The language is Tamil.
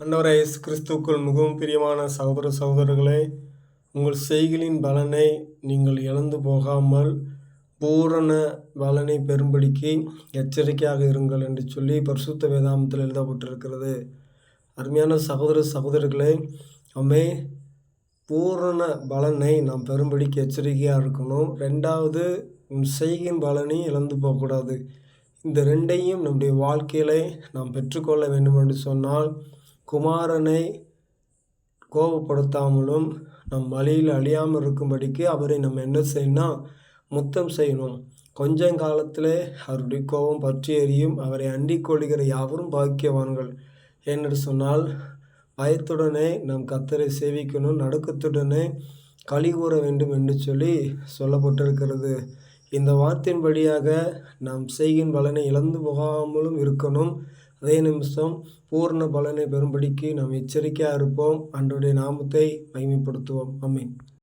ஆண்டவராகிய இயேசு கிறிஸ்துவுக்குள் மிகவும் பிரியமான சகோதர சகோதரர்களே, உங்கள் செய்கையின் பலனை நீங்கள் இழந்து போகாமல் பூரண பலனை பெறும்படிக்கு எச்சரிக்கையாக இருங்கள் என்று சொல்லி பரிசுத்த வேதாகமத்தில் எழுதப்பட்டிருக்கிறது. அருமையான சகோதர சகோதரிகளே, அம்மே பூரண பலனை நாம் பெறும்படிக்கு எச்சரிக்கையாக இருக்கணும். ரெண்டாவது, உன் செய்கையின் பலனை இழந்து போகக்கூடாது. இந்த ரெண்டையும் நம்முடைய வாழ்க்கையிலே நாம் பெற்றுக்கொள்ள வேண்டும் என்று சொன்னால், குமாரனை கோபப்படுத்தாமலும் நம் வழியில் அழியாமல் இருக்கும்படிக்கு அவரை நம்ம என்ன செய்யணும்னா முத்தம் செய்யணும். கொஞ்சம் காலத்திலே அவருடைய கோபம் பற்றி எறியும். அவரை அண்டிக் கொள்கிற யாவரும் பாக்கியவான்கள். ஏனென்று சொன்னால், பயத்துடனே நம் கர்த்தரை சேவிக்கணும், நடுக்கத்துடனே களி கூற வேண்டும் என்று சொல்லி சொல்லப்பட்டிருக்கிறது. இந்த வார்த்தையின்படியாக நாம் செய்கின் பலனை இழந்து போகாமலும் இருக்கணும். அதே நிமிஷம் பூர்ண பலனை பெறும்படிக்கு நாம் எச்சரிக்கையாக இருப்போம். ஆண்டவருடைய நாமத்தை மகிமைப்படுத்துவோம். ஆமென்.